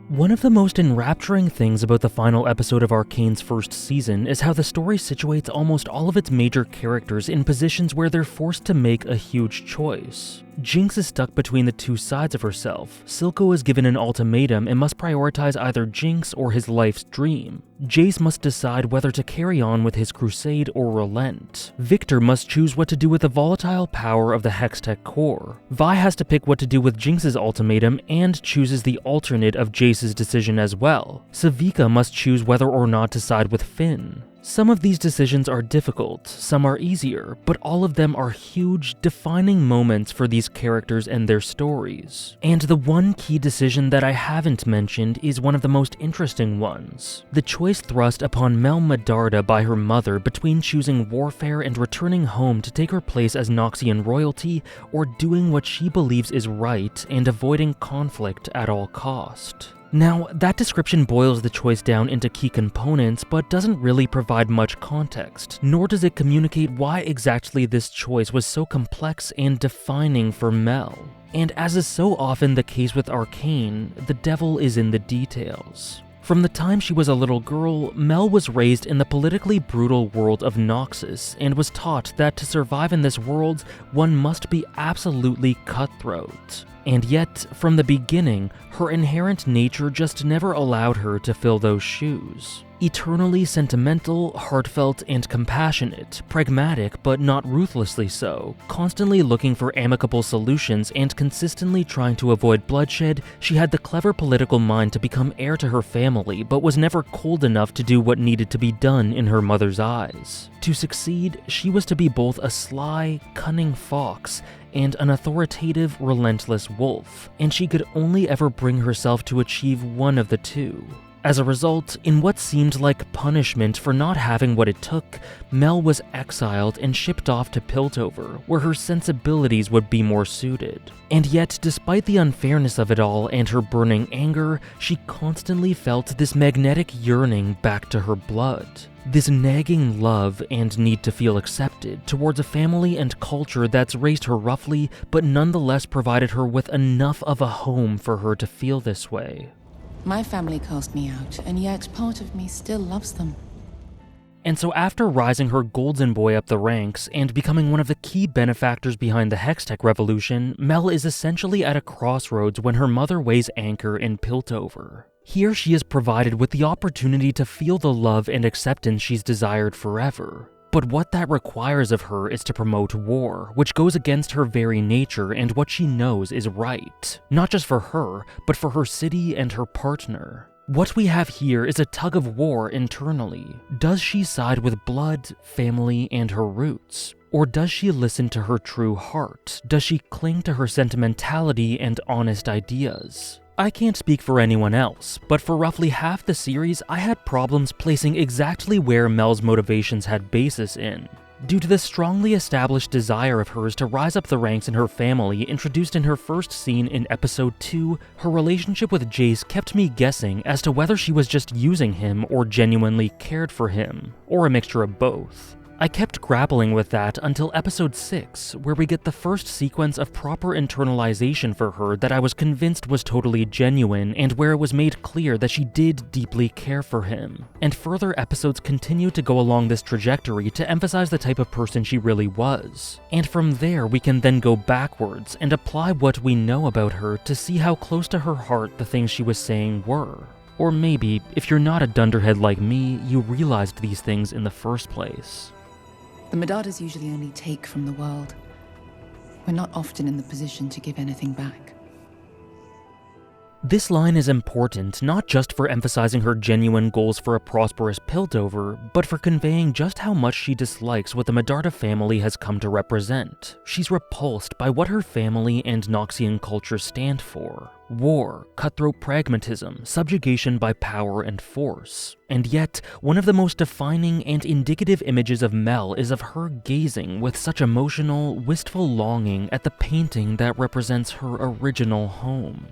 One of the most enrapturing things about the final episode of Arcane's first season is how the story situates almost all of its major characters in positions where they're forced to make a huge choice. Jinx is stuck between the two sides of herself. Silco is given an ultimatum and must prioritize either Jinx or his life's dream. Jace must decide whether to carry on with his crusade or relent. Victor must choose what to do with the volatile power of the Hextech core. Vi has to pick what to do with Jinx's ultimatum and chooses the alternate of Jace's decision as well. Savika must choose whether or not to side with Finn. Some of these decisions are difficult, some are easier, but all of them are huge, defining moments for these characters and their stories. And the one key decision that I haven't mentioned is one of the most interesting ones. The choice thrust upon Medarda by her mother between choosing warfare and returning home to take her place as Noxian royalty, or doing what she believes is right and avoiding conflict at all cost. Now, that description boils the choice down into key components, but doesn't really provide much context, nor does it communicate why exactly this choice was so complex and defining for Mel. And as is so often the case with Arcane, the devil is in the details. From the time she was a little girl, Mel was raised in the politically brutal world of Noxus and was taught that to survive in this world, one must be absolutely cutthroat. And yet, from the beginning, her inherent nature just never allowed her to fill those shoes. Eternally sentimental, heartfelt, and compassionate, pragmatic but not ruthlessly so, constantly looking for amicable solutions and consistently trying to avoid bloodshed, she had the clever political mind to become heir to her family, but was never cold enough to do what needed to be done in her mother's eyes. To succeed, she was to be both a sly, cunning fox and an authoritative, relentless wolf, and she could only ever bring herself to achieve one of the two. As a result, in what seemed like punishment for not having what it took, Mel was exiled and shipped off to Piltover, where her sensibilities would be more suited. And yet, despite the unfairness of it all and her burning anger, she constantly felt this magnetic yearning back to her blood. This nagging love and need to feel accepted towards a family and culture that's raised her roughly, but nonetheless provided her with enough of a home for her to feel this way. My family cast me out, and yet part of me still loves them. And so after rising her golden boy up the ranks and becoming one of the key benefactors behind the Hextech revolution, Mel is essentially at a crossroads when her mother weighs anchor in Piltover. Here she is provided with the opportunity to feel the love and acceptance she's desired forever. But what that requires of her is to promote war, which goes against her very nature and what she knows is right. Not just for her, but for her city and her partner. What we have here is a tug of war internally. Does she side with blood, family, and her roots? Or does she listen to her true heart? Does she cling to her sentimentality and honest ideas? I can't speak for anyone else, but for roughly half the series, I had problems placing exactly where Mel's motivations had basis in. Due to the strongly established desire of hers to rise up the ranks in her family introduced in her first scene in episode 2, her relationship with Jace kept me guessing as to whether she was just using him or genuinely cared for him, or a mixture of both. I kept grappling with that until episode 6, where we get the first sequence of proper internalization for her that I was convinced was totally genuine, and where it was made clear that she did deeply care for him. And further episodes continue to go along this trajectory to emphasize the type of person she really was. And from there we can then go backwards and apply what we know about her to see how close to her heart the things she was saying were. Or maybe, if you're not a dunderhead like me, you realized these things in the first place. The Medardas usually only take from the world. We're not often in the position to give anything back. This line is important not just for emphasizing her genuine goals for a prosperous Piltover, but for conveying just how much she dislikes what the Medarda family has come to represent. She's repulsed by what her family and Noxian culture stand for. War, cutthroat pragmatism, subjugation by power and force. And yet, one of the most defining and indicative images of Mel is of her gazing with such emotional, wistful longing at the painting that represents her original home.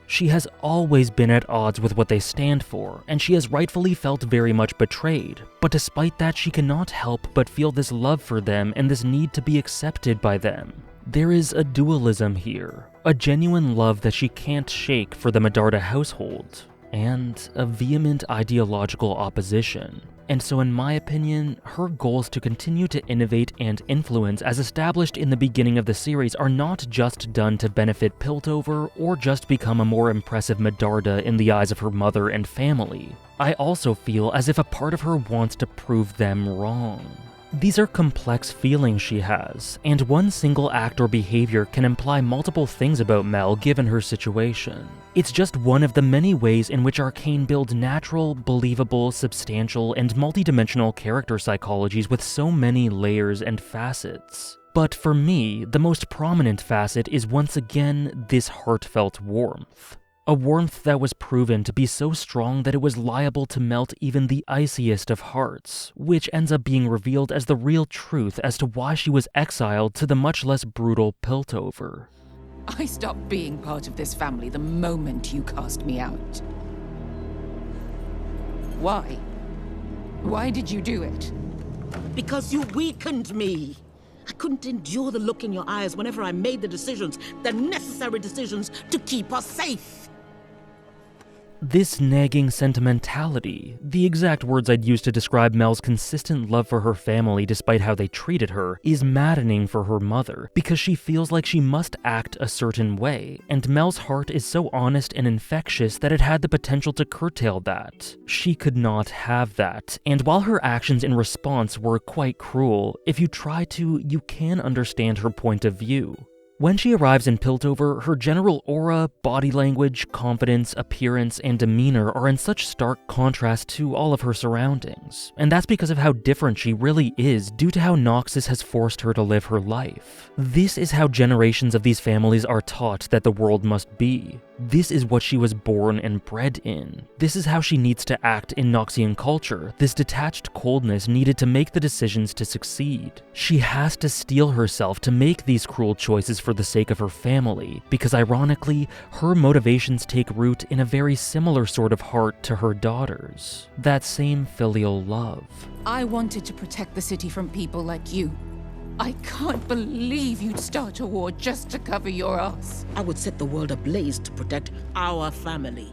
She has always been at odds with what they stand for, and she has rightfully felt very much betrayed, but despite that she cannot help but feel this love for them and this need to be accepted by them. There is a dualism here, a genuine love that she can't shake for the Medarda household. and a vehement ideological opposition. And so in my opinion, her goals to continue to innovate and influence as established in the beginning of the series are not just done to benefit Piltover or just become a more impressive Medarda in the eyes of her mother and family. I also feel as if a part of her wants to prove them wrong. These are complex feelings she has, and one single act or behavior can imply multiple things about Mel given her situation. It's just one of the many ways in which Arcane builds natural, believable, substantial, and multidimensional character psychologies with so many layers and facets. But for me, the most prominent facet is once again this heartfelt warmth. A warmth that was proven to be so strong that it was liable to melt even the iciest of hearts, which ends up being revealed as the real truth as to why she was exiled to the much less brutal Piltover. I stopped being part of this family the moment you cast me out. Why? Why did you do it? Because you weakened me. I couldn't endure the look in your eyes whenever I made the necessary decisions to keep us safe. This nagging sentimentality, the exact words I'd use to describe Mel's consistent love for her family despite how they treated her, is maddening for her mother because she feels like she must act a certain way, and Mel's heart is so honest and infectious that it had the potential to curtail that. She could not have that, and while her actions in response were quite cruel, if you try to, you can understand her point of view. When she arrives in Piltover, her general aura, body language, confidence, appearance, and demeanor are in such stark contrast to all of her surroundings, and that's because of how different she really is due to how Noxus has forced her to live her life. This is how generations of these families are taught that the world must be. This is what she was born and bred in. This is how she needs to act in Noxian culture, this detached coldness needed to make the decisions to succeed. She has to steel herself to make these cruel choices for the sake of her family, because ironically, her motivations take root in a very similar sort of heart to her daughter's. That same filial love. I wanted to protect the city from people like you. I can't believe you'd start a war just to cover your ass. I would set the world ablaze to protect our family.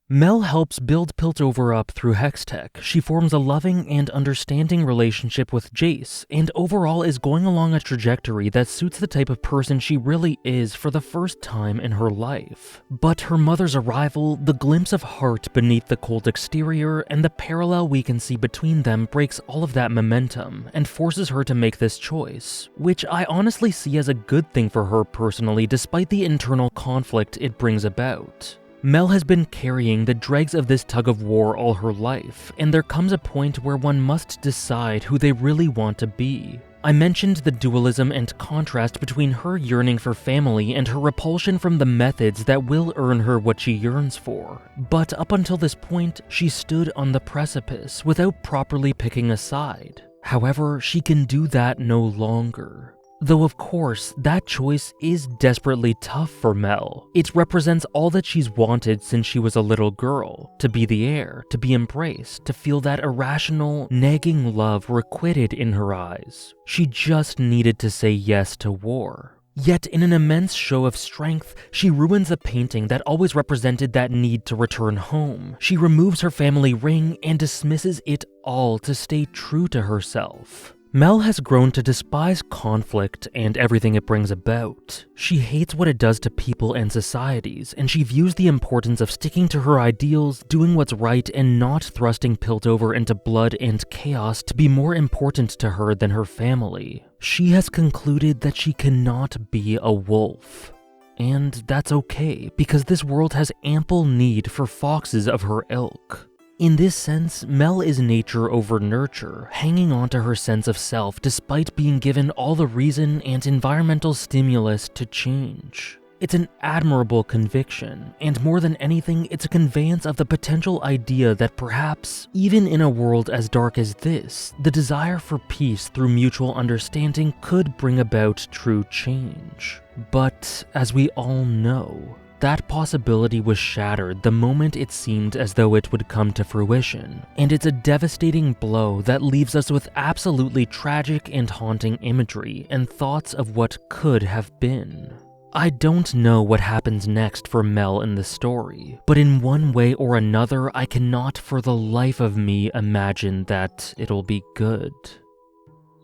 Mel helps build Piltover up through Hextech. She forms a loving and understanding relationship with Jace, and overall is going along a trajectory that suits the type of person she really is for the first time in her life. But her mother's arrival, the glimpse of heart beneath the cold exterior, and the parallel we can see between them breaks all of that momentum, and forces her to make this choice, which I honestly see as a good thing for her personally despite the internal conflict it brings about. Mel has been carrying the dregs of this tug-of-war all her life, and there comes a point where one must decide who they really want to be. I mentioned the dualism and contrast between her yearning for family and her repulsion from the methods that will earn her what she yearns for. But up until this point, she stood on the precipice without properly picking a side. However, she can do that no longer. Though of course, that choice is desperately tough for Mel. It represents all that she's wanted since she was a little girl. To be the heir, to be embraced, to feel that irrational, nagging love requited in her eyes. She just needed to say yes to war. Yet in an immense show of strength, she ruins a painting that always represented that need to return home. She removes her family ring and dismisses it all to stay true to herself. Mel has grown to despise conflict and everything it brings about. She hates what it does to people and societies, and she views the importance of sticking to her ideals, doing what's right, and not thrusting Piltover into blood and chaos to be more important to her than her family. She has concluded that she cannot be a wolf. And that's okay, because this world has ample need for foxes of her ilk. In this sense, Mel is nature over nurture, hanging on to her sense of self despite being given all the reason and environmental stimulus to change. It's an admirable conviction, and more than anything, it's a conveyance of the potential idea that perhaps, even in a world as dark as this, the desire for peace through mutual understanding could bring about true change. But, as we all know, that possibility was shattered the moment it seemed as though it would come to fruition, and it's a devastating blow that leaves us with absolutely tragic and haunting imagery and thoughts of what could have been. I don't know what happens next for Mel in the story, but in one way or another, I cannot for the life of me imagine that it'll be good.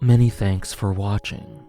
Many thanks for watching.